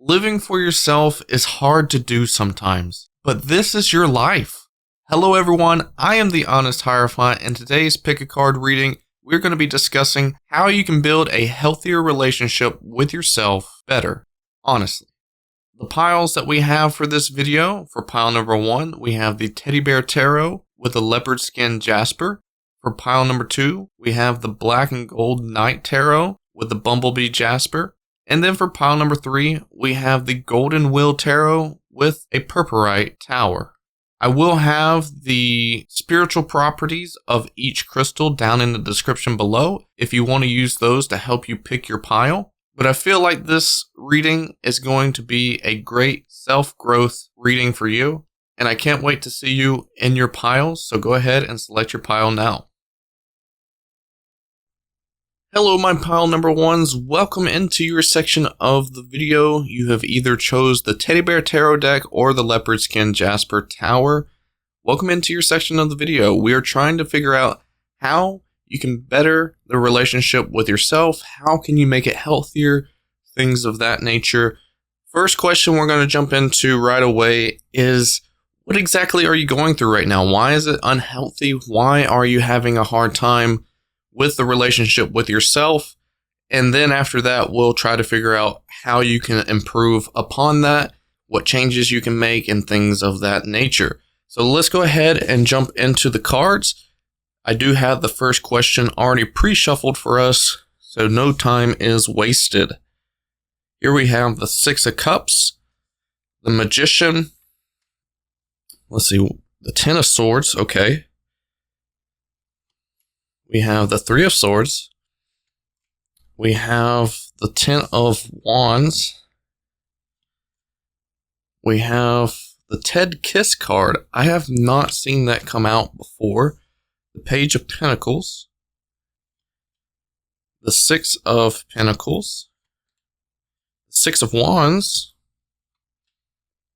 Living for yourself is hard to do sometimes, but this is your life. Hello everyone, I am the Honest Hierophant, and today's Pick a Card reading, we're going to be discussing how you can build a healthier relationship with yourself better, honestly. The piles that we have for this video, for pile number 1, we have the Teddy Bear Tarot with the Leopard Skin Jasper. For pile number 2, we have the Black and Gold Night Tarot with the Bumble Bee Jasper. And then for pile number 3, we have the Golden Wheel Tarot with a Purpurite Tower. I will have the spiritual properties of each crystal down in the description below if you want to use those to help you pick your pile. But I feel like this reading is going to be a great self-growth reading for you. And I can't wait to see you in your piles, so go ahead and select your pile now. Hello my pile number 1s, welcome into your section of the video. You have either chose the Teddy Bear Tarot deck or the Leopard Skin Jasper Tower. Welcome into your section of the video. We are trying to figure out how you can better the relationship with yourself. How can you make it healthier? Things of that nature. First question we're going to jump into right away is, what exactly are you going through right now? Why is it unhealthy? Why are you having a hard time with the relationship with yourself? And then after that, we'll try to figure out how you can improve upon that, what changes you can make, and things of that nature. So let's go ahead and jump into the cards. I do have the first question already pre-shuffled for us, so no time is wasted. Here we have the Six of Cups, the Magician, let's see, the Ten of Swords, okay. We have the Three of Swords. We have the Ten of Wands. We have the Ted Kiss card. I have not seen that come out before. The Page of Pentacles. The Six of Pentacles. The Six of Wands.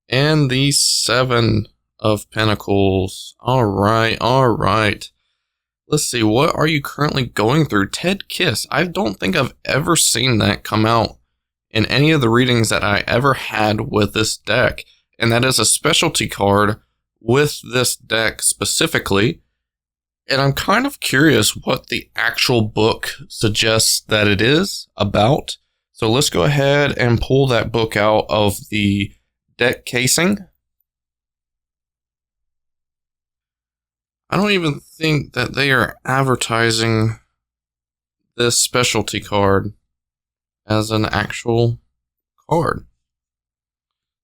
And the Seven of Pentacles. All right. Let's see, what are you currently going through? Ted Kiss. I don't think I've ever seen that come out in any of the readings that I ever had with this deck. And that is a specialty card with this deck specifically. And I'm kind of curious what the actual book suggests that it is about. So let's go ahead and pull that book out of the deck casing. I don't even think that they are advertising this specialty card as an actual card.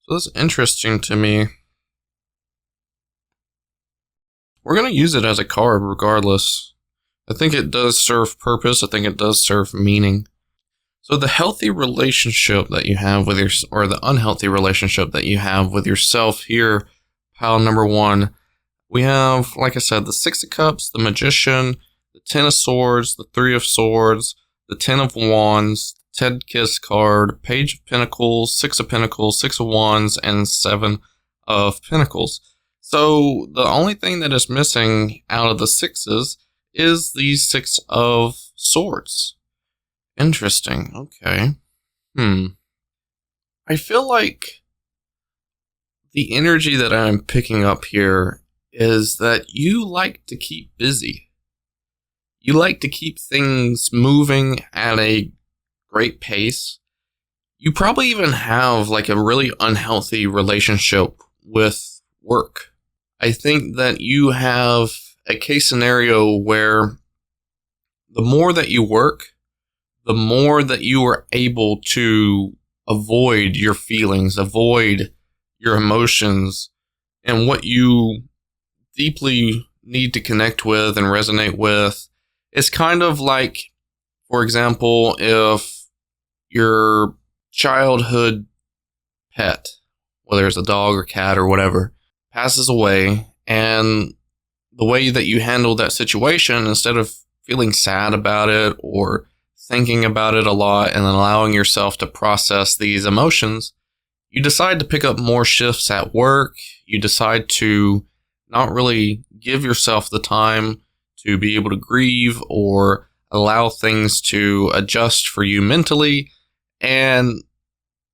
So that's interesting to me. We're going to use it as a card regardless. I think it does serve purpose. I think it does serve meaning. So the healthy relationship that you have with or the unhealthy relationship that you have with yourself here, pile number 1. We have, like I said, the Six of Cups, the Magician, the Ten of Swords, the Three of Swords, the Ten of Wands, Ted Kiss card, Page of Pentacles, Six of Pentacles, Six of Wands, and Seven of Pentacles. So the only thing that is missing out of the sixes is the Six of Swords. Interesting. Okay. I feel like the energy that I'm picking up here is that you like to keep busy. You like to keep things moving at a great pace. You probably even have like a really unhealthy relationship with work. I think that you have a case scenario where the more that you work, the more that you are able to avoid your feelings, avoid your emotions, and what you deeply need to connect with and resonate with. It's kind of like, for example, if your childhood pet, whether it's a dog or cat or whatever, passes away, and the way that you handle that situation, instead of feeling sad about it or thinking about it a lot and then allowing yourself to process these emotions, you decide to pick up more shifts at work. You decide to not really give yourself the time to be able to grieve or allow things to adjust for you mentally. And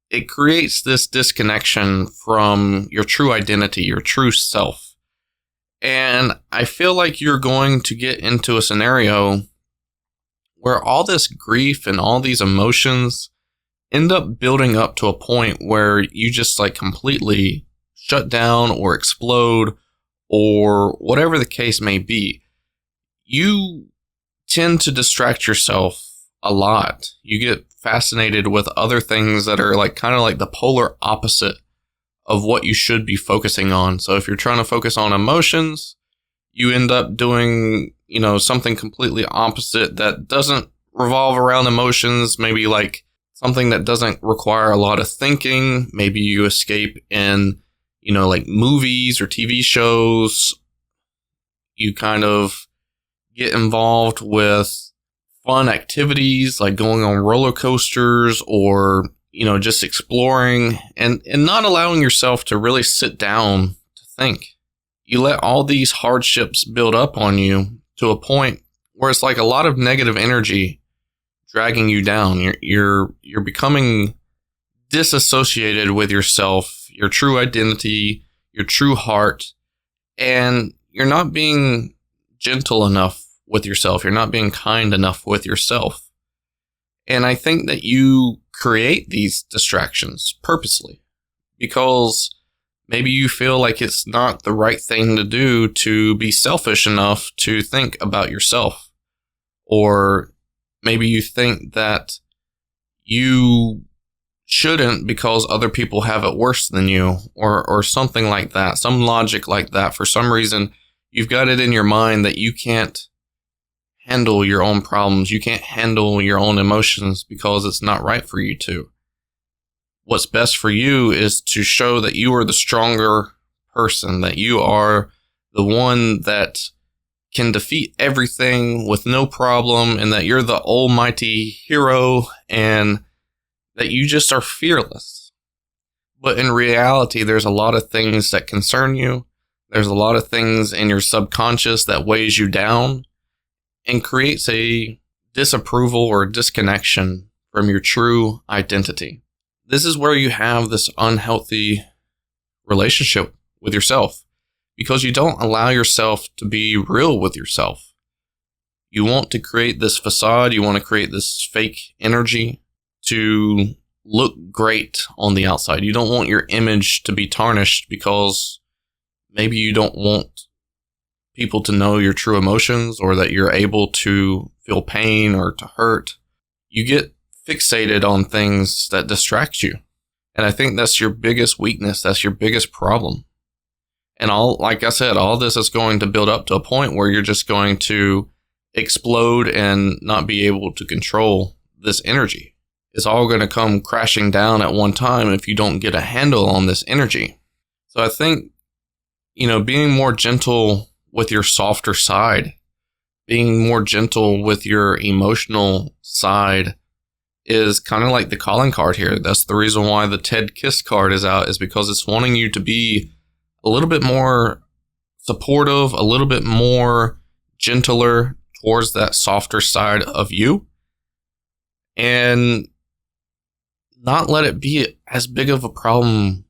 it creates this disconnection from your true identity, your true self. And I feel like you're going to get into a scenario where all this grief and all these emotions end up building up to a point where you just like completely shut down or explode or whatever the case may be. You tend to distract yourself a lot. You get fascinated with other things that are like kind of like the polar opposite of what you should be focusing on. So if you're trying to focus on emotions, you end up doing, something completely opposite that doesn't revolve around emotions, maybe like something that doesn't require a lot of thinking. Maybe you escape in, like movies or TV shows. You kind of get involved with fun activities like going on roller coasters or, just exploring and not allowing yourself to really sit down to think. You let all these hardships build up on you to a point where it's like a lot of negative energy dragging you down. You're becoming disassociated with yourself, your true identity, your true heart, and you're not being gentle enough with yourself. You're not being kind enough with yourself. And I think that you create these distractions purposely because maybe you feel like it's not the right thing to do to be selfish enough to think about yourself. Or maybe you think that you shouldn't because other people have it worse than you or something like that, some logic like that. For some reason, you've got it in your mind that you can't handle your own problems. You can't handle your own emotions because it's not right for you to. What's best for you is to show that you are the stronger person, that you are the one that can defeat everything with no problem, and that you're the almighty hero, and that you just are fearless. But in reality, there's a lot of things that concern you. There's a lot of things in your subconscious that weighs you down and creates a disapproval or disconnection from your true identity. This is where you have this unhealthy relationship with yourself because you don't allow yourself to be real with yourself. You want to create this facade. You want to create this fake energy to look great on the outside. You don't want your image to be tarnished because maybe you don't want people to know your true emotions or that you're able to feel pain or to hurt. You get fixated on things that distract you. And I think that's your biggest weakness. That's your biggest problem. And like I said, all this is going to build up to a point where you're just going to explode and not be able to control this energy. It's all going to come crashing down at one time if you don't get a handle on this energy. So I think, being more gentle with your softer side, being more gentle with your emotional side is kind of like the calling card here. That's the reason why the TED Kiss card is out, is because it's wanting you to be a little bit more supportive, a little bit more gentler towards that softer side of you, and not let it be as big of a problem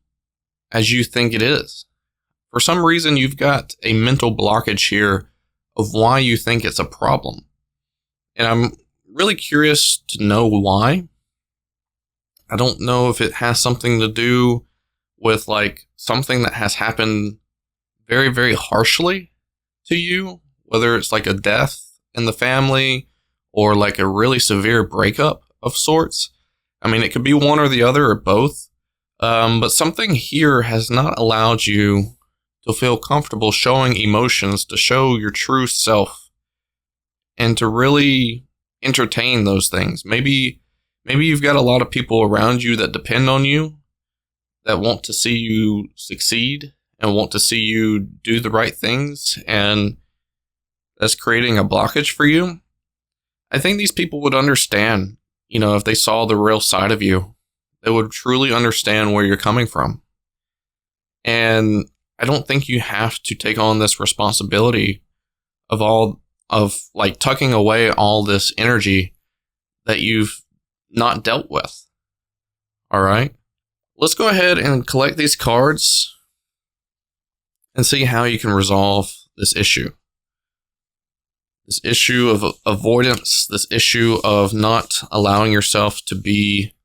as you think it is. For some reason, you've got a mental blockage here of why you think it's a problem. And I'm really curious to know why. I don't know if it has something to do with like something that has happened very, very harshly to you, whether it's like a death in the family or like a really severe breakup of sorts. I mean, it could be one or the other or both. But something here has not allowed you to feel comfortable showing emotions, to show your true self, and to really entertain those things. Maybe you've got a lot of people around you that depend on you, that want to see you succeed and want to see you do the right things, and that's creating a blockage for you. I think these people would understand, if they saw the real side of you, they would truly understand where you're coming from. And I don't think you have to take on this responsibility of tucking away all this energy that you've not dealt with. All right. let's go ahead and collect these cards and see how you can resolve this issue. This issue of avoidance, this issue of not allowing yourself to be,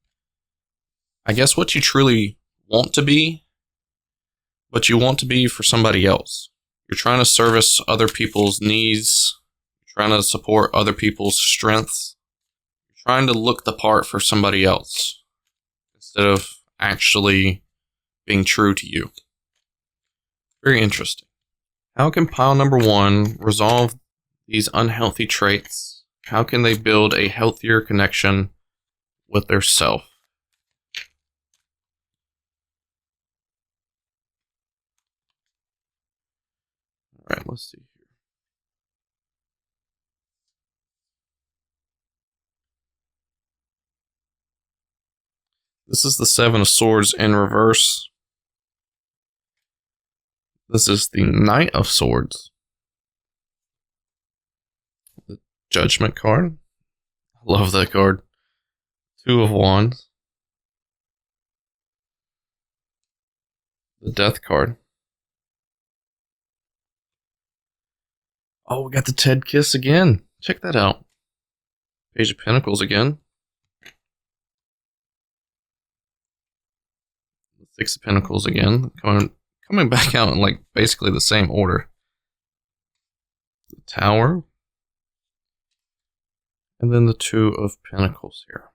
I guess, what you truly want to be, but you want to be for somebody else. You're trying to service other people's needs. You're trying to support other people's strengths. You're trying to look the part for somebody else instead of actually being true to you. Very interesting. How can pile number 1 resolve these unhealthy traits? How can they build a healthier connection with their self? All right, let's see here. This is the 7 of Swords in reverse. This is the Knight of Swords. The Judgment card. I love that card. 2 of Wands. The Death card. Oh, we got the Ted Kiss again. Check that out. Page of Pentacles again. The 6 of Pentacles again. Coming back out in like basically the same order. The Tower. And then the 2 of Pentacles here.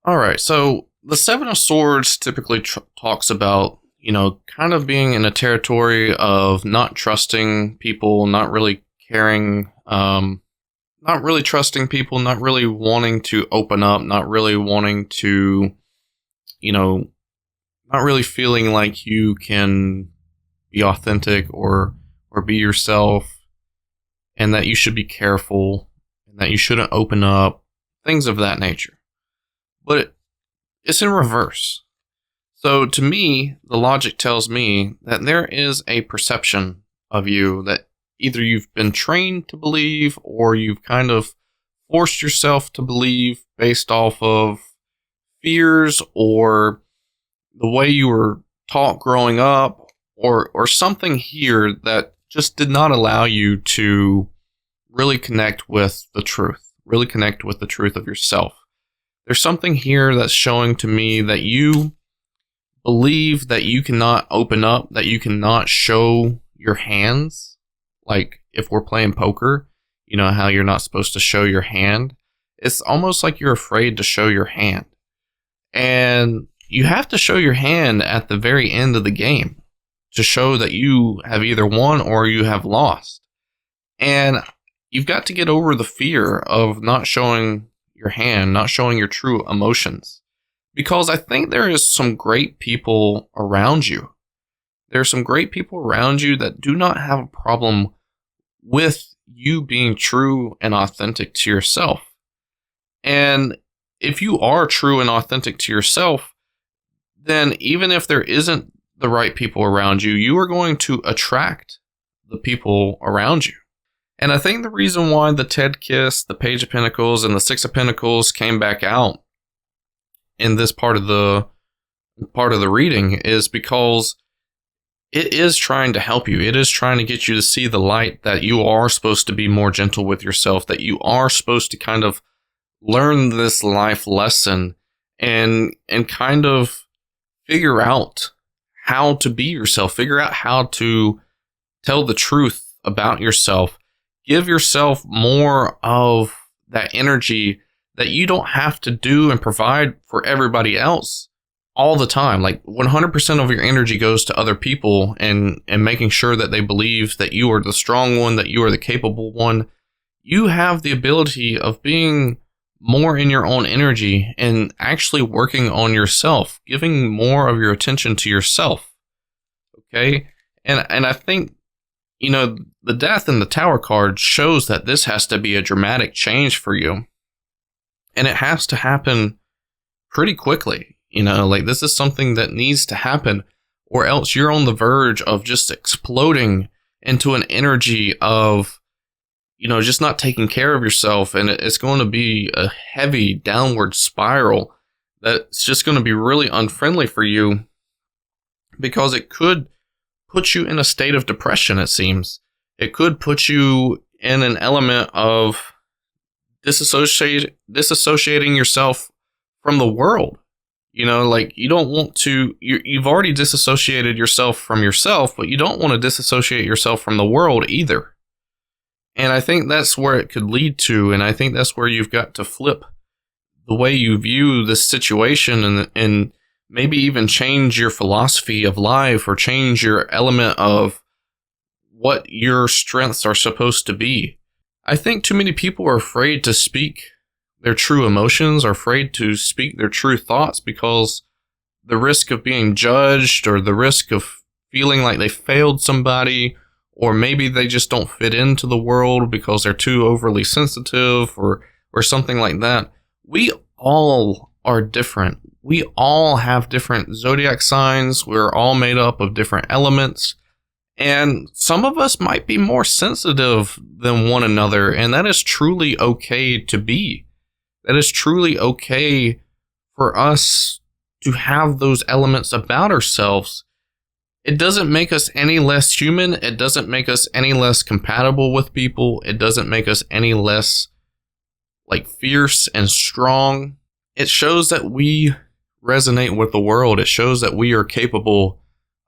Alright, so the 7 of Swords typically talks about, kind of being in a territory of not trusting people, not really caring, not really trusting people, not really wanting to open up, not really wanting to, not really feeling like you can be authentic or be yourself, and that you should be careful, and that you shouldn't open up, things of that nature. But it's in reverse. So to me, the logic tells me that there is a perception of you that either you've been trained to believe or you've kind of forced yourself to believe based off of fears or the way you were taught growing up or something here that just did not allow you to really connect with the truth, really connect with the truth of yourself. There's something here that's showing to me that you believe that you cannot open up, that you cannot show your hands. Like if we're playing poker, you know how you're not supposed to show your hand? It's almost like you're afraid to show your hand. And you have to show your hand at the very end of the game to show that you have either won or you have lost. And you've got to get over the fear of not showing your hand, not showing your true emotions. Because I think there is some great people around you. There are some great people around you that do not have a problem with you being true and authentic to yourself. And if you are true and authentic to yourself, then even if there isn't the right people around you, you are going to attract the people around you. And I think the reason why the Ted Kiss, the Page of Pentacles, and the 6 of Pentacles came back out in this part of the reading is because it is trying to help you. It is trying to get you to see the light that you are supposed to be more gentle with yourself, that you are supposed to kind of learn this life lesson and kind of figure out how to be yourself, figure out how to tell the truth about yourself, give yourself more of that energy that you don't have to do and provide for everybody else all the time. Like 100% of your energy goes to other people and making sure that they believe that you are the strong one, that you are the capable one. You have the ability of being more in your own energy and actually working on yourself, giving more of your attention to yourself. Okay? And I think, the Death in the Tower card shows that this has to be a dramatic change for you. And it has to happen pretty quickly. Like this is something that needs to happen, or else you're on the verge of just exploding into an energy of, just not taking care of yourself. And it's going to be a heavy downward spiral that's just going to be really unfriendly for you, because it could put you in a state of depression, it seems. It could put you in an element of disassociating yourself from the world. You know, like, you don't want to, you've already disassociated yourself from yourself, but you don't want to disassociate yourself from the world either. And I think that's where it could lead to, and I think that's where you've got to flip the way you view this situation, and maybe even change your philosophy of life, or change your element of what your strengths are supposed to be. I think too many people are afraid to speak their true emotions, are afraid to speak their true thoughts, because the risk of being judged, or the risk of feeling like they failed somebody, or maybe they just don't fit into the world because they're too overly sensitive, or something like that. We all are different. We all have different zodiac signs. We're all made up of different elements. And some of us might be more sensitive than one another, and that is truly okay to be. That is truly okay for us to have those elements about ourselves. It doesn't make us any less human. It doesn't make us any less compatible with people. It doesn't make us any less like fierce and strong. It shows that we resonate with the world. It shows that we are capable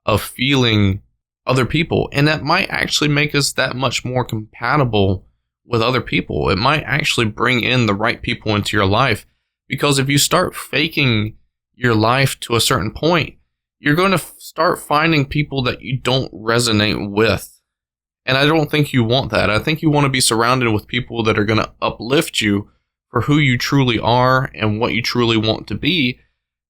of feeling other people. And that might actually make us that much more compatible with other people. It might actually bring in the right people into your life. Because if you start faking your life to a certain point, you're going to start finding people that you don't resonate with. And I don't think you want that. I think you want to be surrounded with people that are going to uplift you for who you truly are and what you truly want to be.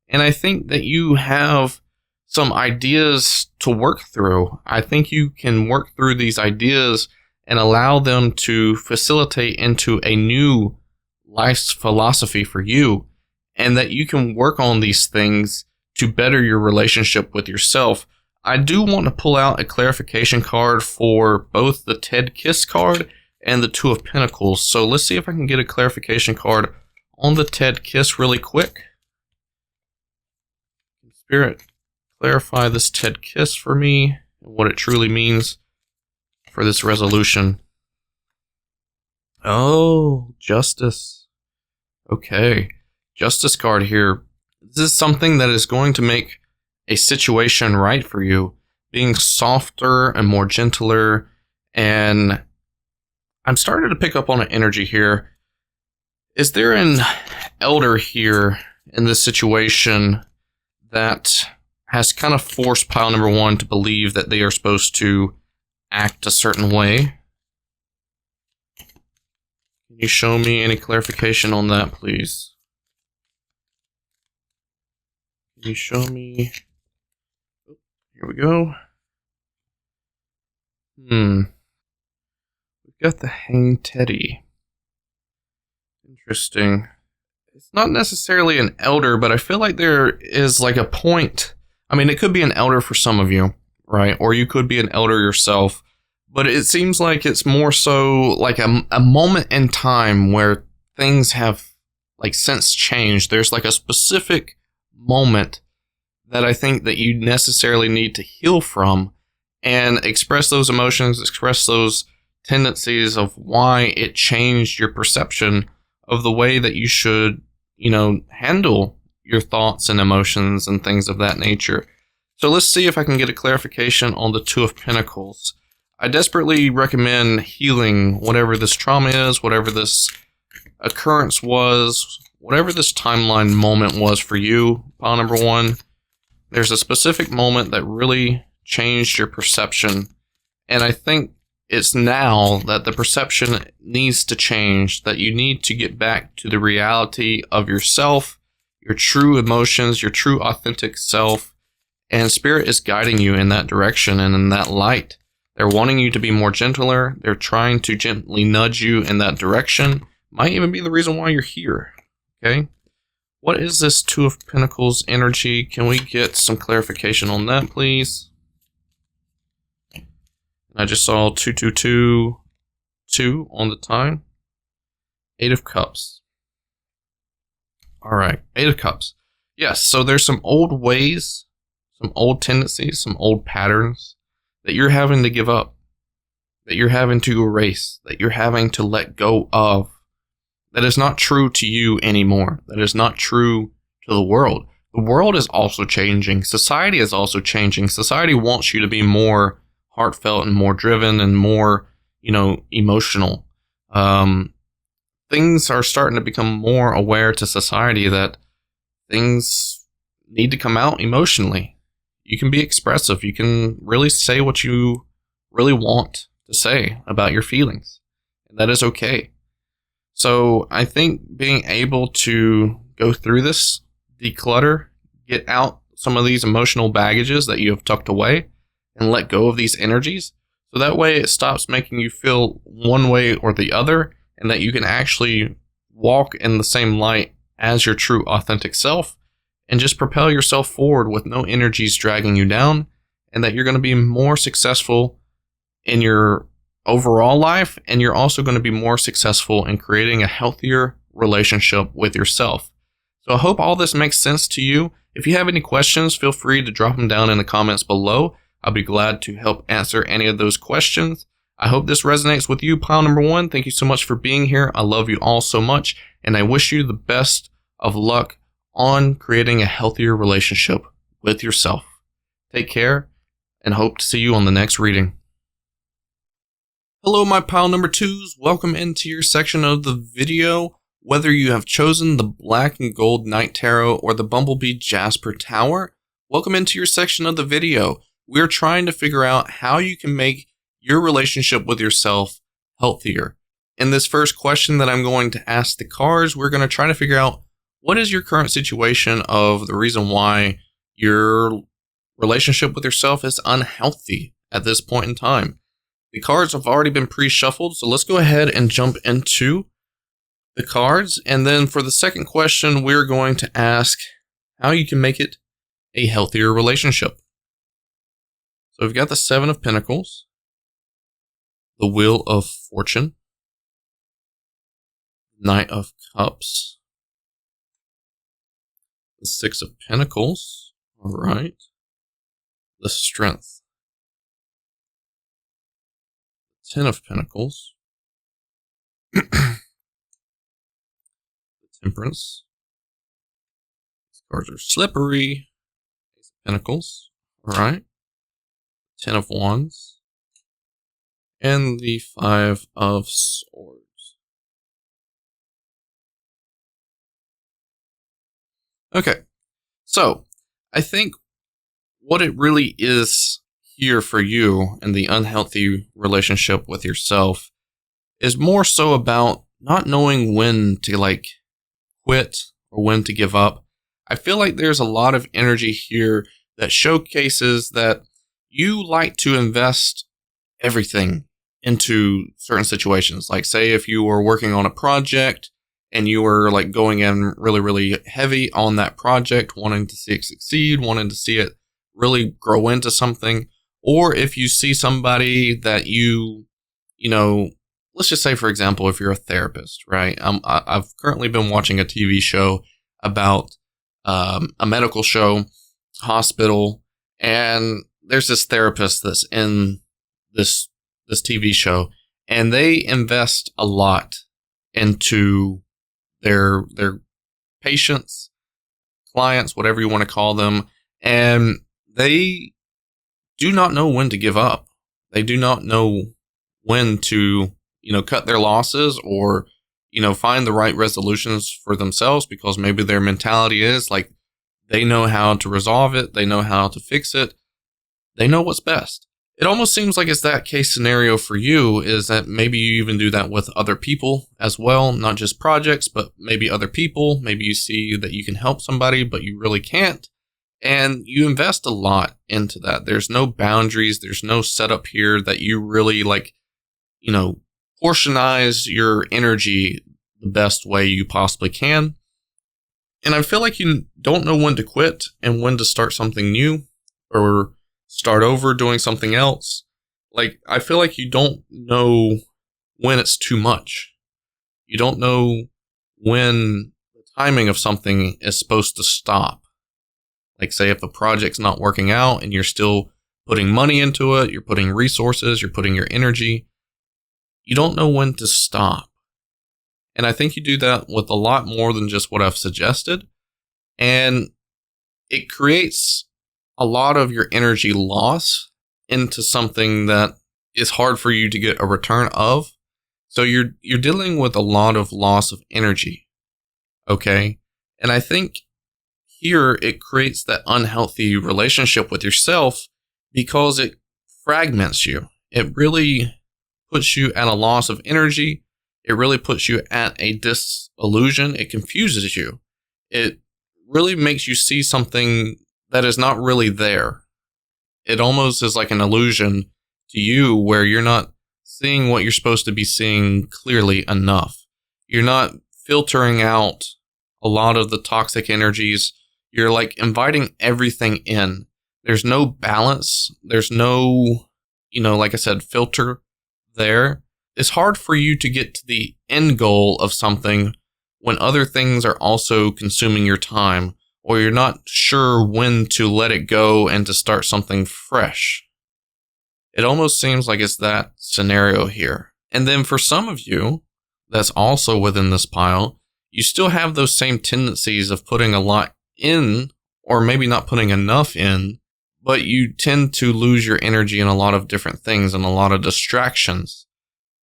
And I think that you have some ideas to work through. I think you can work through these ideas and allow them to facilitate into a new life's philosophy for you, and that you can work on these things to better your relationship with yourself. I do want to pull out a clarification card for both the Ted Kiss card and the Two of Pentacles. So let's see if I can get a clarification card on the Ted Kiss really quick. Spirit, clarify this Ted Kiss for me and what it truly means for this resolution. Oh, Justice. Okay. Justice card here. This is something that is going to make a situation right for you. Being softer and more gentler. And I'm starting to pick up on an energy here. Is there an elder here in this situation that has kind of forced pile number one to believe that they are supposed to act a certain way? Can you show me any clarification on that, please? Can you show me? Here we go. We've got the Hang Teddy. Interesting. It's not necessarily an elder, but I feel like there is like a point. I mean, it could be an elder for some of you, right? Or you could be an elder yourself. But it seems like it's more so like a moment in time where things have like since changed. There's like a specific moment that I think that you necessarily need to heal from and express those emotions, express those tendencies of why it changed your perception of the way that you should, handle your thoughts and emotions and things of that nature. So let's see if I can get a clarification on the Two of Pentacles. I desperately recommend healing whatever this trauma is, whatever this occurrence was, whatever this timeline moment was for you, pile number one. There's a specific moment that really changed your perception. And I think it's now that the perception needs to change, that you need to get back to the reality of yourself, your true emotions, your true authentic self. And Spirit is guiding you in that direction and in that light. They're wanting you to be more gentler. They're trying to gently nudge you in that direction. Might even be the reason why you're here. Okay? What is this Two of Pentacles energy? Can we get some clarification on that, please? I just saw 2222 on the time. Eight of Cups. Alright, Eight of Cups. Yes, so there's some old ways, some old tendencies, some old patterns that you're having to give up, that you're having to erase, that you're having to let go of, that is not true to you anymore, that is not true to the world. The world is also changing. Society is also changing. Society wants you to be more heartfelt and more driven and more, emotional. Things are starting to become more aware to society that things need to come out emotionally. You can be expressive. You can really say what you really want to say about your feelings. And that is okay. So I think being able to go through this, declutter, get out some of these emotional baggages that you have tucked away and let go of these energies. So that way it stops making you feel one way or the other, and that you can actually walk in the same light as your true authentic self and just propel yourself forward with no energies dragging you down, and that you're going to be more successful in your overall life, and you're also going to be more successful in creating a healthier relationship with yourself. So I hope all this makes sense to you. If you have any questions, feel free to drop them down in the comments below. I'll be glad to help answer any of those questions. I hope this resonates with you, pile number one. Thank you so much for being here. I love you all so much, and I wish you the best of luck on creating a healthier relationship with yourself. Take care, and hope to see you on the next reading. Hello, my pile number twos. Welcome into your section of the video. Whether you have chosen the Black and Gold Night Tarot or the Bumble Bee Jasper Tower, welcome into your section of the video. We're trying to figure out how you can make your relationship with yourself healthier. In this first question that I'm going to ask the cards, we're going to try to figure out what is your current situation of the reason why your relationship with yourself is unhealthy at this point in time. The cards have already been pre-shuffled, so let's go ahead and jump into the cards. And then for the second question, we're going to ask how you can make it a healthier relationship. So we've got the Seven of Pentacles, the Wheel of Fortune, Knight of Cups, the Six of Pentacles, all right, the Strength, Ten of Pentacles, the Temperance. These cards are slippery. Ace of Pentacles, all right, Ten of Wands, and the Five of Swords. Okay, so I think what it really is here for you in the unhealthy relationship with yourself is more so about not knowing when to quit or when to give up. I feel like there's a lot of energy here that showcases that you like to invest everything into certain situations. Like, say if you were working on a project and you were going in really, really heavy on that project, wanting to see it succeed, wanting to see it really grow into something. Or if you see somebody that let's just say, for example, if you're a therapist, right? I've currently been watching a TV show about a medical show, hospital, and there's this therapist that's in this TV show, and they invest a lot into their patients, clients, whatever you want to call them, and they do not know when to give up. They do not know when to, cut their losses or, find the right resolutions for themselves, because maybe their mentality is they know how to resolve it. They know how to fix it. They know what's best. It almost seems like it's that case scenario for you, is that maybe you even do that with other people as well, not just projects, but maybe other people. Maybe you see that you can help somebody, but you really can't. And you invest a lot into that. There's no boundaries. There's no setup here that you really portionize your energy the best way you possibly can. And I feel like you don't know when to quit and when to start something new or start over doing something else. I feel like you don't know when it's too much. You don't know when the timing of something is supposed to stop. Like say if a project's not working out and you're still putting money into it, you're putting resources, you're putting your energy, you don't know when to stop. And I think you do that with a lot more than just what I've suggested. And it creates a lot of your energy loss into something that is hard for you to get a return of. So you're dealing with a lot of loss of energy. Okay? And I think here it creates that unhealthy relationship with yourself because it fragments you. It really puts you at a loss of energy. It really puts you at a disillusion. It confuses you. It really makes you see something that is not really there. It almost is like an illusion to you where you're not seeing what you're supposed to be seeing clearly enough. You're not filtering out a lot of the toxic energies. You're like inviting everything in. There's no balance. There's no, like I said, filter there. It's hard for you to get to the end goal of something when other things are also consuming your time, or you're not sure when to let it go and to start something fresh. It almost seems like it's that scenario here. And then for some of you, that's also within this pile, you still have those same tendencies of putting a lot in, or maybe not putting enough in, but you tend to lose your energy in a lot of different things and a lot of distractions.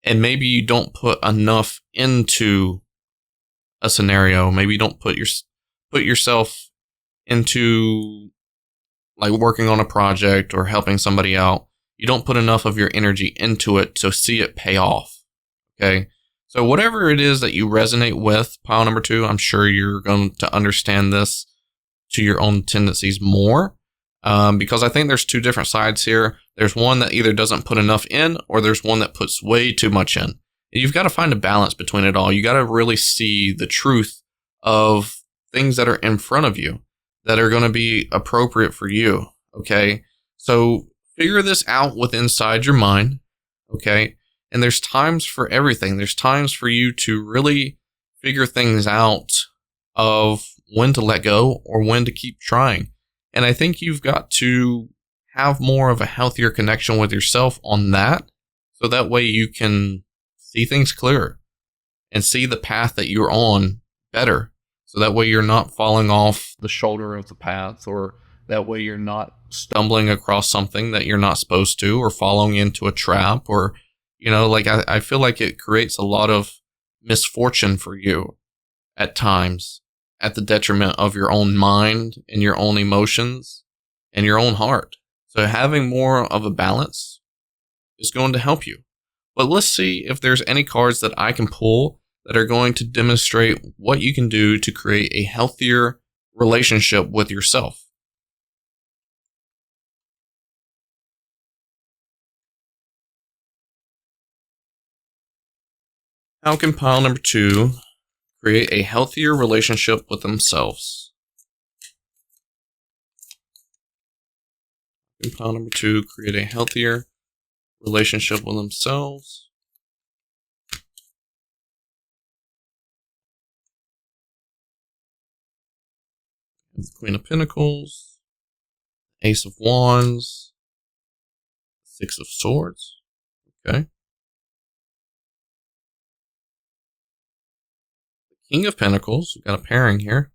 And maybe you don't put enough into a scenario. Maybe you don't put yourself into like working on a project or helping somebody out. You don't put enough of your energy into it to see it pay off. Okay. So whatever it is that you resonate with, pile number 2, I'm sure you're going to understand this to your own tendencies more. Because I think there's 2 different sides here. There's one that either doesn't put enough in, or there's one that puts way too much in. And you've got to find a balance between it all. You got to really see the truth of things that are in front of you that are going to be appropriate for you. Okay. So figure this out with inside your mind. Okay. And there's times for everything. There's times for you to really figure things out of when to let go or when to keep trying. And I think you've got to have more of a healthier connection with yourself on that. So that way you can see things clearer and see the path that you're on better. So that way you're not falling off the shoulder of the path, or that way you're not stumbling across something that you're not supposed to, or falling into a trap, or, I feel like it creates a lot of misfortune for you at times, at the detriment of your own mind and your own emotions and your own heart. So having more of a balance is going to help you. But let's see if there's any cards that I can pull that are going to demonstrate what you can do to create a healthier relationship with yourself. How can pile number 2 create a healthier relationship with themselves? Pile number 2, create a healthier relationship with themselves. The Queen of Pentacles, Ace of Wands, 6 of Swords. Okay. The King of Pentacles, we've got a pairing here.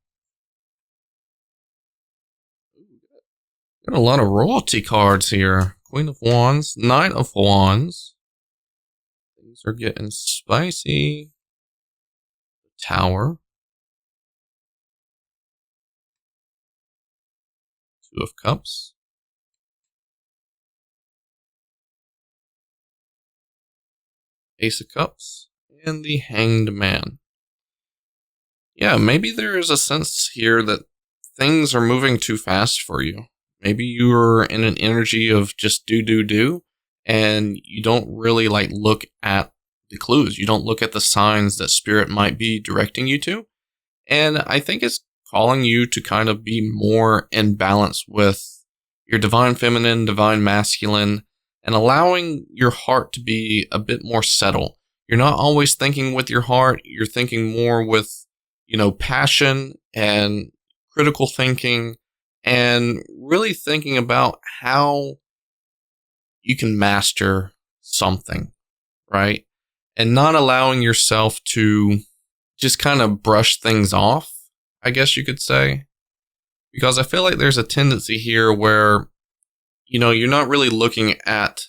Got a lot of royalty cards here. Queen of Wands, Knight of Wands. Things are getting spicy. Tower. 2 of Cups. Ace of Cups. And the Hanged Man. Yeah, maybe there is a sense here that things are moving too fast for you. Maybe you're in an energy of just do, and you don't really look at the clues. You don't look at the signs that spirit might be directing you to. And I think it's calling you to kind of be more in balance with your divine feminine, divine masculine, and allowing your heart to be a bit more settled. You're not always thinking with your heart. You're thinking more with, passion and critical thinking and really thinking about how you can master something, right? And not allowing yourself to just kind of brush things off, I guess you could say. Because I feel like there's a tendency here where, you're not really looking at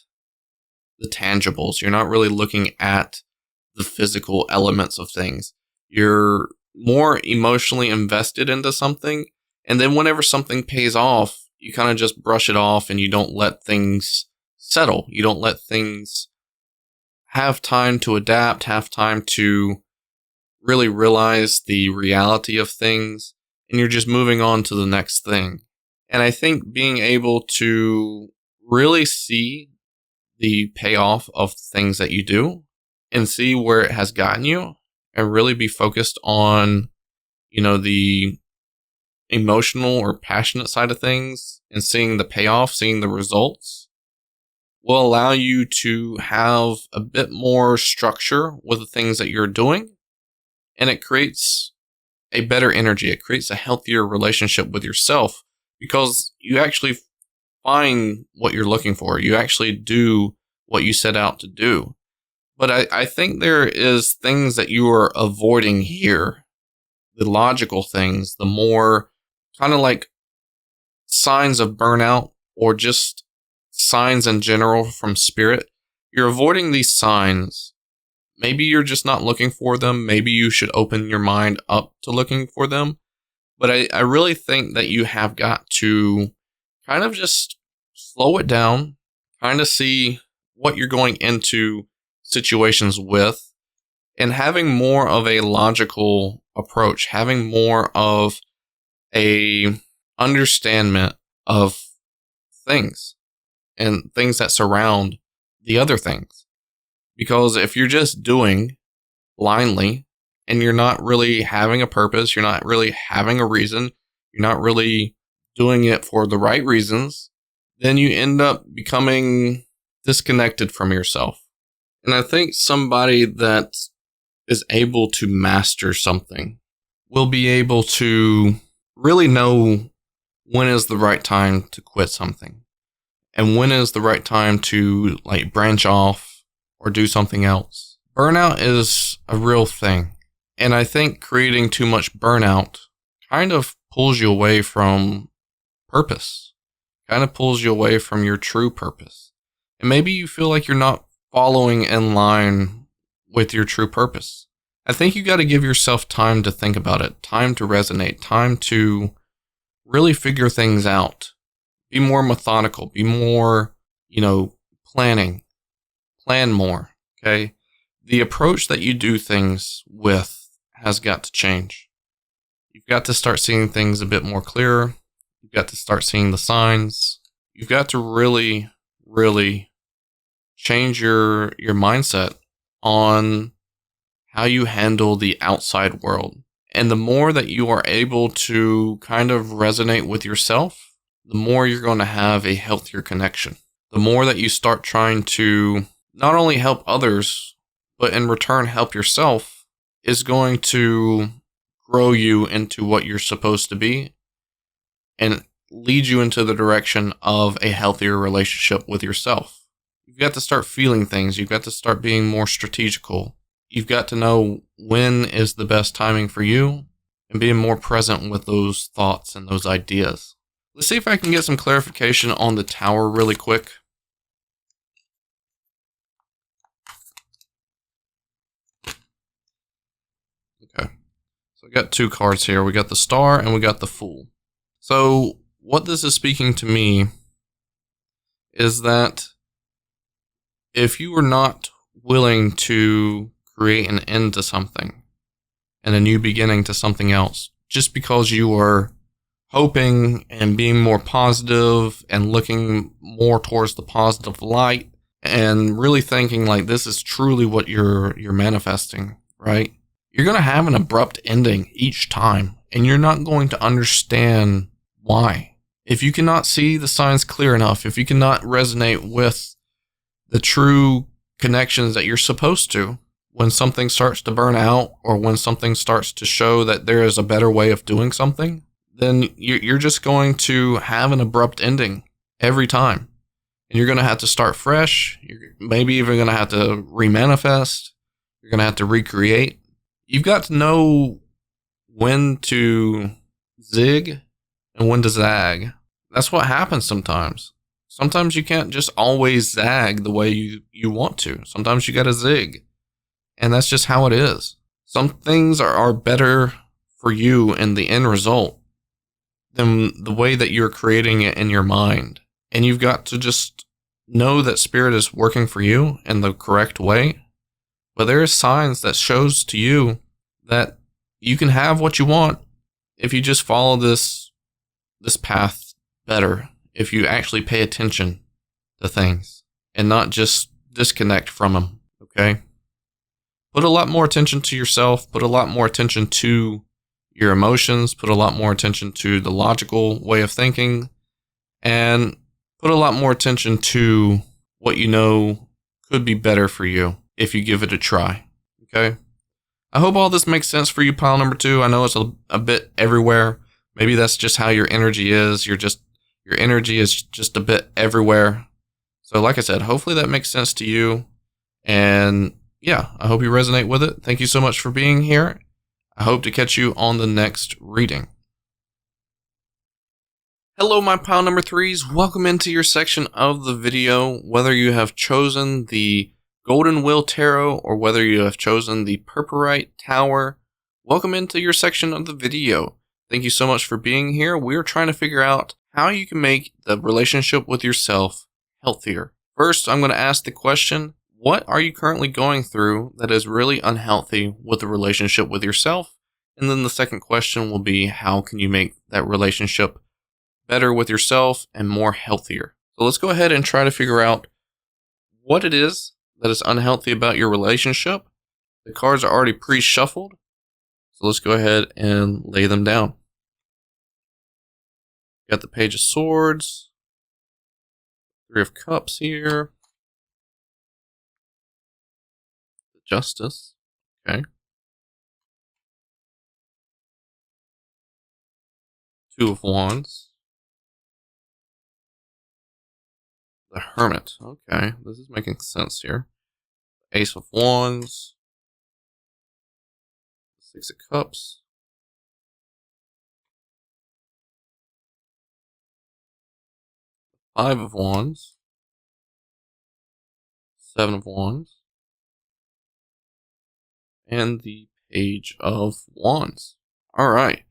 the tangibles. You're not really looking at the physical elements of things. You're more emotionally invested into something. And then whenever something pays off, you kind of just brush it off and you don't let things settle. You don't let things have time to adapt, have time to really realize the reality of things. And you're just moving on to the next thing. And I think being able to really see the payoff of things that you do and see where it has gotten you and really be focused on, the emotional or passionate side of things and seeing the payoff, seeing the results will allow you to have a bit more structure with the things that you're doing. And it creates a better energy. It creates a healthier relationship with yourself because you actually find what you're looking for. You actually do what you set out to do. But I think there is things that you are avoiding here. The logical things, the more kind of like signs of burnout or just signs in general from spirit. You're avoiding these signs. Maybe you're just not looking for them. Maybe you should open your mind up to looking for them. But I really think that you have got to kind of just slow it down, kind of see what you're going into situations with, and having more of a logical approach, having more of a understanding of things and things that surround the other things. Because if you're just doing blindly and you're not really having a purpose, you're not really having a reason, you're not really doing it for the right reasons, then you end up becoming disconnected from yourself. And I think somebody that is able to master something will be able to really know when is the right time to quit something and when is the right time to branch off or do something else. Burnout is a real thing. And I think creating too much burnout kind of pulls you away from purpose, kind of pulls you away from your true purpose. And maybe you feel like you're not following in line with your true purpose. I think you got to give yourself time to think about it, time to resonate, time to really figure things out. Be more methodical, be more, plan more, okay? The approach that you do things with has got to change. You've got to start seeing things a bit more clearer. You've got to start seeing the signs. You've got to really, really change your mindset on how you handle the outside world. And the more that you are able to kind of resonate with yourself, the more you're going to have a healthier connection. The more that you start trying to not only help others, but in return help yourself, is going to grow you into what you're supposed to be and lead you into the direction of a healthier relationship with yourself. You've got to start feeling things. You've got to start being more strategical. You've got to know when is the best timing for you and being more present with those thoughts and those ideas. Let's see if I can get some clarification on the tower really quick. Okay. So we got two cards here. We got the Star and we got the Fool. So what this is speaking to me is that if you are not willing to create an end to something and a new beginning to something else, just because you are hoping and being more positive and looking more towards the positive light and really thinking like this is truly what you're manifesting, right? You're going to have an abrupt ending each time, and you're not going to understand why. If you cannot see the signs clear enough, if you cannot resonate with the true connections that you're supposed to, when something starts to burn out or when something starts to show that there is a better way of doing something, then you're just going to have an abrupt ending every time. And you're going to have to start fresh. You're maybe even going to have to remanifest. You're going to have to recreate. You've got to know when to zig and when to zag. That's what happens sometimes. Sometimes you can't just always zag the way you want to. Sometimes you got to zig. And that's just how it is. Some things are better for you in the end result than the way that you're creating it in your mind. And you've got to just know that spirit is working for you in the correct way. But there is signs that shows to you that you can have what you want if you just follow this path better. If you actually pay attention to things and not just disconnect from them. Okay? Put a lot more attention to yourself. Put a lot more attention to your emotions. Put a lot more attention to the logical way of thinking. And put a lot more attention to what you know could be better for you if you give it a try. Okay? I hope all this makes sense for you, pile number 2. I know it's a bit everywhere. Maybe that's just how your energy is. Your energy is just a bit everywhere. So like I said, hopefully that makes sense to you. And yeah, I hope you resonate with it. Thank you so much for being here. I hope to catch you on the next reading. Hello, my pile number 3s. Welcome into your section of the video. Whether you have chosen the Golden Wheel Tarot or whether you have chosen the Purpurite Tower, welcome into your section of the video. Thank you so much for being here. We're trying to figure out how you can make the relationship with yourself healthier. First, I'm going to ask the question, what are you currently going through that is really unhealthy with the relationship with yourself? And then the second question will be, how can you make that relationship better with yourself and more healthier? So let's go ahead and try to figure out what it is that is unhealthy about your relationship. The cards are already pre-shuffled, so let's go ahead and lay them down. Got the Page of Swords, 3 of Cups here, the Justice, okay, 2 of Wands, the Hermit, okay, this is making sense here, Ace of Wands, 6 of Cups, 5 of Wands, 7 of Wands, and the Page of Wands. Alright,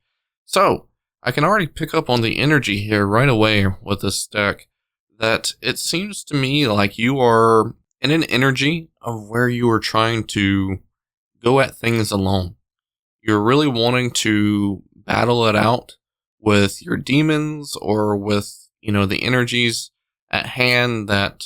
so I can already pick up on the energy here right away with this deck, that it seems to me like you are in an energy of where you are trying to go at things alone. You're really wanting to battle it out with your demons or with, the energies at hand, that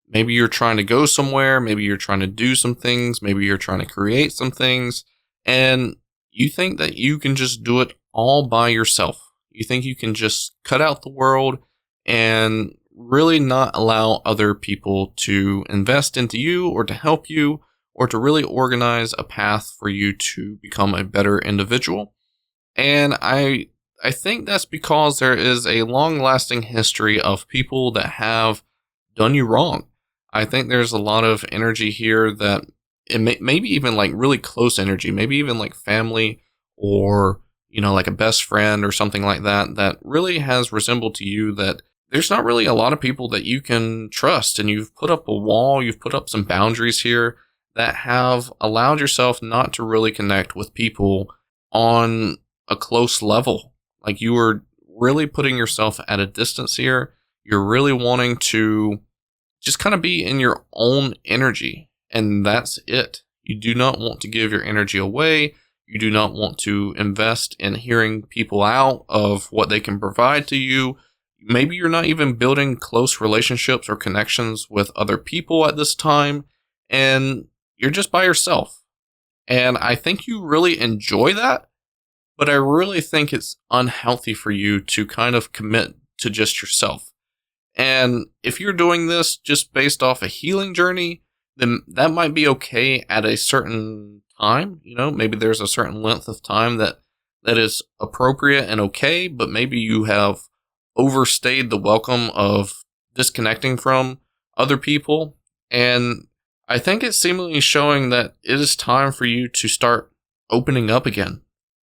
maybe you're trying to go somewhere, maybe you're trying to do some things, maybe you're trying to create some things, and you think that you can just do it all by yourself. You think you can just cut out the world and really not allow other people to invest into you or to help you or to really organize a path for you to become a better individual. And I think that's because there is a long-lasting history of people that have done you wrong. I think there's a lot of energy here that maybe even like really close energy, maybe even like family or, like a best friend or something like that, that really has resembled to you that there's not really a lot of people that you can trust. And you've put up a wall, you've put up some boundaries here that have allowed yourself not to really connect with people on a close level. Like you were really putting yourself at a distance here. You're really wanting to just kind of be in your own energy. And that's it. You do not want to give your energy away. You do not want to invest in hearing people out of what they can provide to you. Maybe you're not even building close relationships or connections with other people at this time. And you're just by yourself. And I think you really enjoy that. But I really think it's unhealthy for you to kind of commit to just yourself. And if you're doing this just based off a healing journey, then that might be okay at a certain time. Maybe there's a certain length of time that that is appropriate and okay, but maybe you have overstayed the welcome of disconnecting from other people. And I think it's seemingly showing that it is time for you to start opening up again.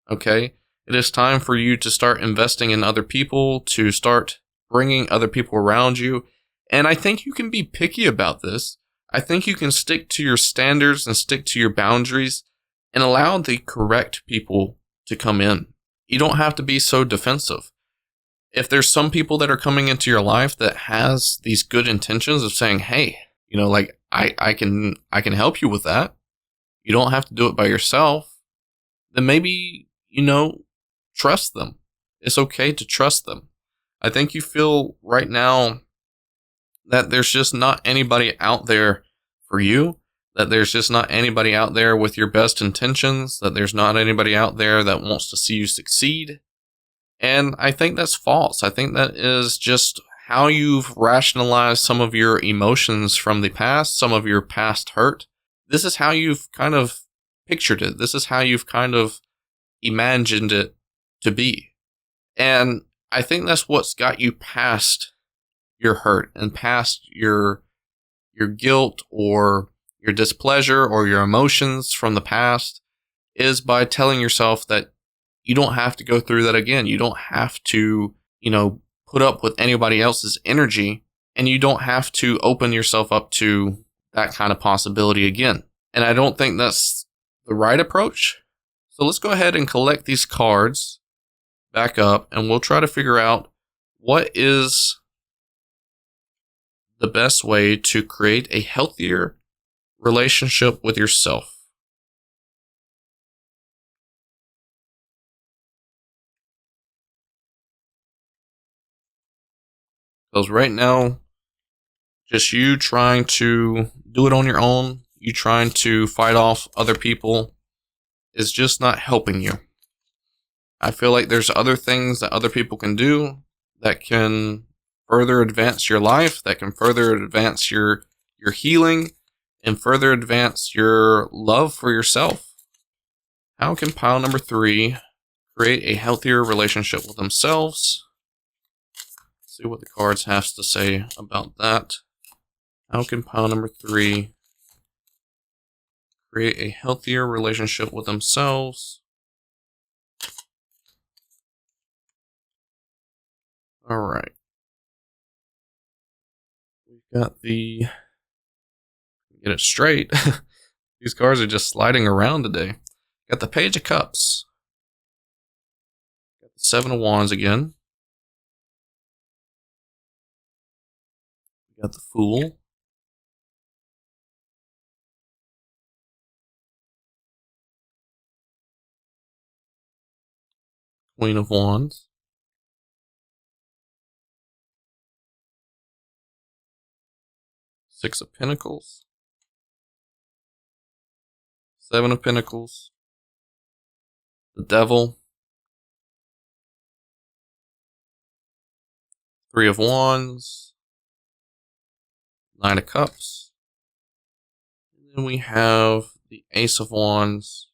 Okay? It is time for you to start investing in other people, to start bringing other people around you. And I think you can be picky about this. I think you can stick to your standards and stick to your boundaries and allow the correct people to come in. You don't have to be so defensive. If there's some people that are coming into your life that has these good intentions of saying, hey, like I can help you with that. You don't have to do it by yourself. Then maybe, trust them. It's okay to trust them. I think you feel right now that there's just not anybody out there for you, that there's just not anybody out there with your best intentions, that there's not anybody out there that wants to see you succeed. And I think that's false. I think that is just how you've rationalized some of your emotions from the past, some of your past hurt. This is how you've kind of pictured it. This is how you've kind of imagined it to be. And I think that's what's got you past your hurt and past your guilt or your displeasure or your emotions from the past, is by telling yourself that you don't have to go through that again. You don't have to, put up with anybody else's energy, and you don't have to open yourself up to that kind of possibility again. And I don't think that's the right approach. So let's go ahead and collect these cards back up, and we'll try to figure out what is the best way to create a healthier relationship with yourself. Because right now, just you trying to do it on your own, you trying to fight off other people, is just not helping you. I feel like there's other things that other people can do that can further advance your life, that can further advance your healing, and further advance your love for yourself. How can pile number 3 create a healthier relationship with themselves? See what the cards have to say about that. How can pile number 3 create a healthier relationship with themselves? All right. We've got get it straight. These cards are just sliding around today. Got the Page of Cups. Got the Seven of Wands again. Got the Fool. Queen of Wands. Six of Pentacles. Seven of Pentacles. The Devil. Three of Wands. Nine of Cups. And then we have the Ace of Wands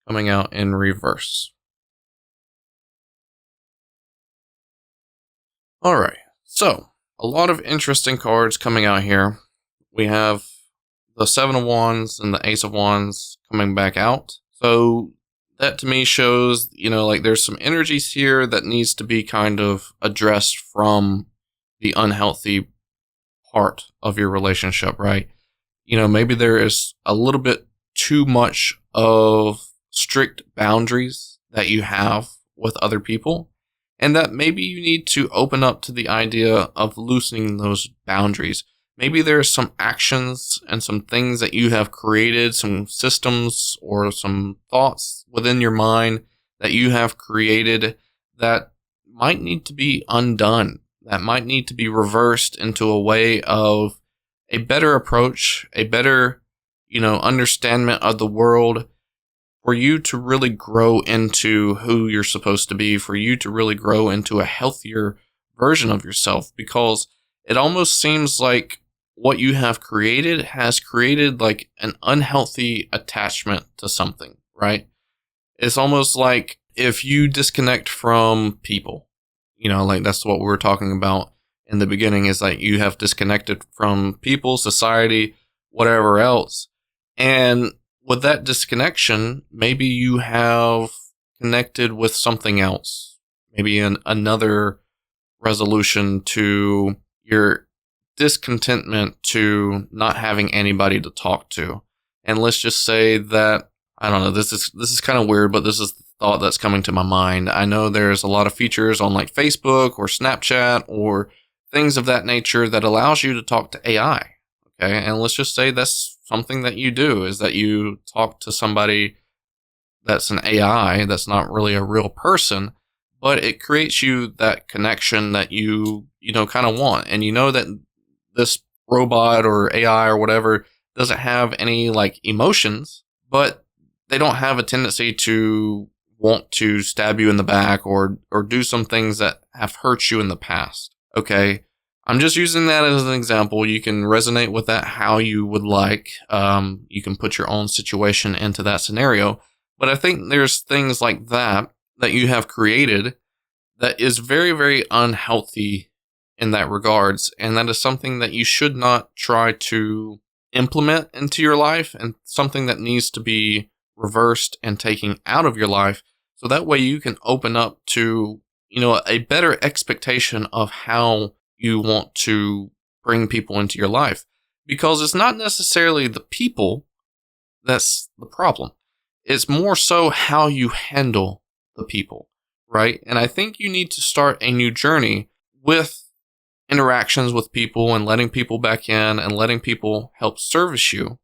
coming out in reverse. Alright, so a lot of interesting cards coming out here. We have the Seven of Wands and the Ace of Wands coming back out. So that to me shows, like there's some energies here that needs to be kind of addressed from the unhealthy part of your relationship, right? Maybe there is a little bit too much of strict boundaries that you have with other people, and that maybe you need to open up to the idea of loosening those boundaries. Maybe there's some actions and some things that you have created, some systems or some thoughts within your mind that you have created that might need to be undone, that might need to be reversed into a way of a better approach, a better, understanding of the world, for you to really grow into who you're supposed to be, for you to really grow into a healthier version of yourself, because it almost seems like what you have created has created like an unhealthy attachment to something, right? It's almost like if you disconnect from people, like that's what we were talking about in the beginning, is like you have disconnected from people, society, whatever else. And with that disconnection, maybe you have connected with something else, maybe another resolution to your discontentment to not having anybody to talk to. And let's just say that, I don't know, this is kind of weird, but this is the thought that's coming to my mind. I know there's a lot of features on like Facebook or Snapchat or things of that nature that allows you to talk to AI. Okay. And let's just say that's something that you do, is that you talk to somebody that's an AI, that's not really a real person, but it creates you that connection that you kind of want. And you know that this robot or AI or whatever doesn't have any like emotions, but they don't have a tendency to want to stab you in the back or do some things that have hurt you in the past. Okay. I'm just using that as an example. You can resonate with that how you would like. You can put your own situation into that scenario. But I think there's things like that you have created that is very, very unhealthy in that regards. And that is something that you should not try to implement into your life, and something that needs to be reversed and taken out of your life. So that way you can open up to, a better expectation of how you want to bring people into your life. Because it's not necessarily the people that's the problem. It's more so how you handle the people, right? And I think you need to start a new journey with interactions with people and letting people back in and letting people help service you.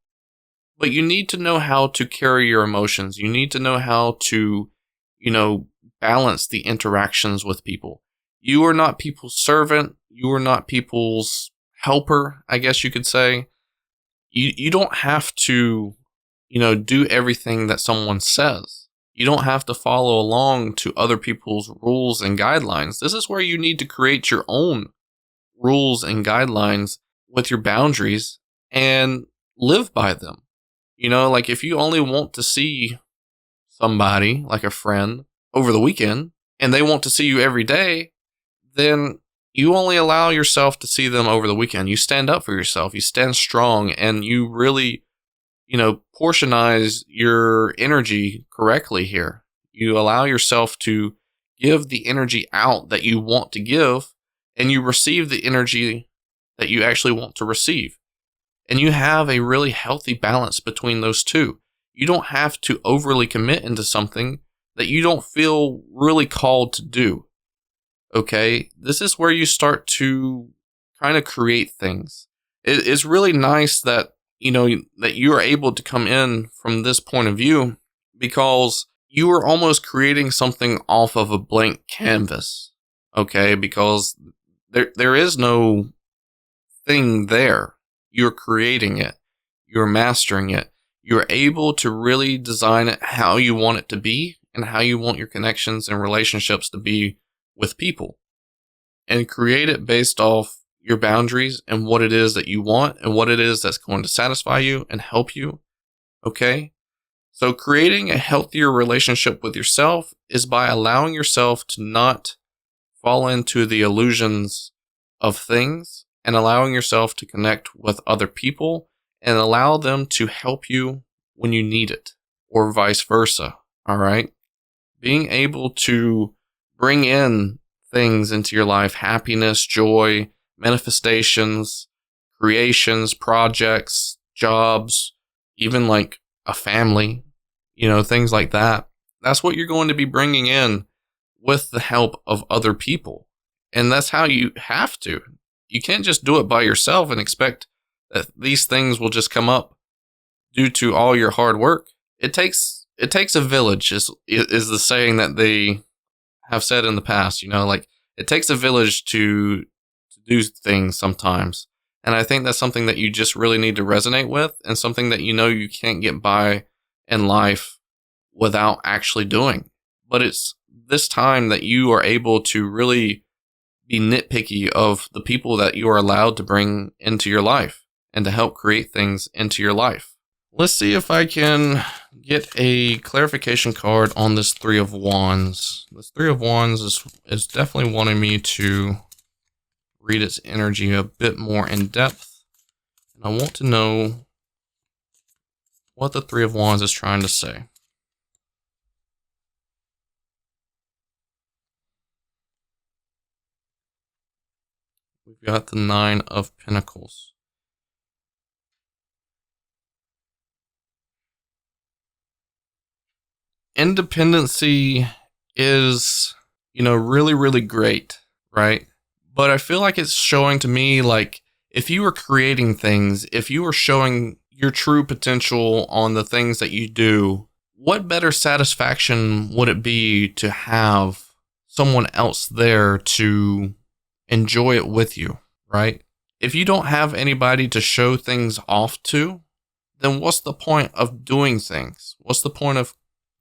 But you need to know how to carry your emotions. You need to know how to, balance the interactions with people. You are not people's servant. You are not people's helper, I guess you could say. You don't have to, do everything that someone says. You don't have to follow along to other people's rules and guidelines. This is where you need to create your own rules and guidelines with your boundaries and live by them. Like if you only want to see somebody, like a friend, over the weekend, and they want to see you every day, then you only allow yourself to see them over the weekend. You stand up for yourself. You stand strong, and you really, portionize your energy correctly here. You allow yourself to give the energy out that you want to give, and you receive the energy that you actually want to receive. And you have a really healthy balance between those two. You don't have to overly commit into something that you don't feel really called to do. Okay? This is where you start to kind of create things. It's really nice that, that you are able to come in from this point of view, because you are almost creating something off of a blank canvas. Okay? Because there is no thing there. You're creating it. You're mastering it. You're able to really design it how you want it to be and how you want your connections and relationships to be with people. And create it based off your boundaries and what it is that you want and what it is that's going to satisfy you and help you. Okay? So creating a healthier relationship with yourself is by allowing yourself to not fall into the illusions of things, and allowing yourself to connect with other people and allow them to help you when you need it, or vice versa. All right? Being able to bring in things into your life, happiness, joy, manifestations, creations, projects, jobs, even like a family, things like that. That's what you're going to be bringing in with the help of other people. And that's how you have to. You can't just do it by yourself and expect that these things will just come up due to all your hard work. It takes a village is the saying that they have said in the past, like it takes a village to do things sometimes. And I think that's something that you just really need to resonate with, and something that you can't get by in life without actually doing. But it's this time that you are able to really be nitpicky of the people that you are allowed to bring into your life and to help create things into your life. Let's see if I can get a clarification card on this Three of Wands. This Three of Wands is definitely wanting me to read its energy a bit more in depth. And I want to know what the Three of Wands is trying to say. We've got the Nine of Pentacles. Independency is, really, really great, right? But I feel like it's showing to me, like, if you were creating things, if you were showing your true potential on the things that you do, what better satisfaction would it be to have someone else there to enjoy it with you, right? If you don't have anybody to show things off to, then what's the point of doing things? What's the point of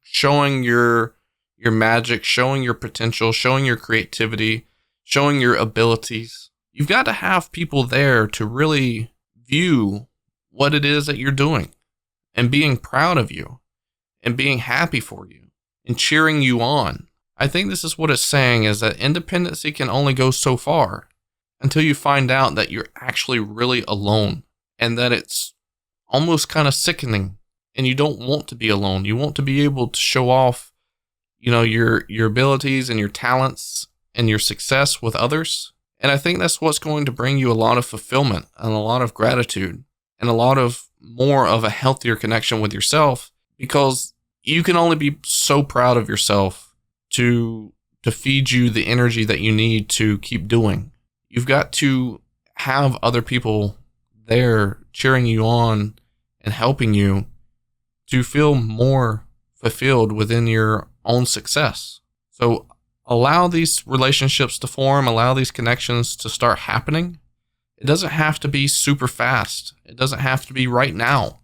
showing your magic, showing your potential, showing your creativity, showing your abilities? You've got to have people there to really view what it is that you're doing and being proud of you and being happy for you and cheering you on. I think this is what it's saying, is that independency can only go so far until you find out that you're actually really alone, and that it's almost kind of sickening, and you don't want to be alone. You want to be able to show off, your abilities and your talents and your success with others. And I think that's what's going to bring you a lot of fulfillment and a lot of gratitude and a lot of more of a healthier connection with yourself, because you can only be so proud of yourself to feed you the energy that you need to keep doing. You've got to have other people there cheering you on and helping you to feel more fulfilled within your own success. So allow these relationships to form, allow these connections to start happening. It doesn't have to be super fast. It doesn't have to be right now,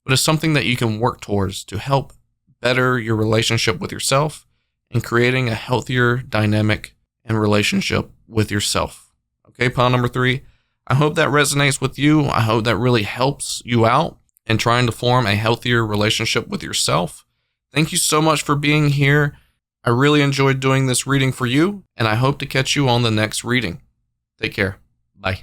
but it's something that you can work towards to help better your relationship with yourself and creating a healthier dynamic and relationship with yourself. Okay, pile number 3. I hope that resonates with you. I hope that really helps you out in trying to form a healthier relationship with yourself. Thank you so much for being here. I really enjoyed doing this reading for you, and I hope to catch you on the next reading. Take care. Bye.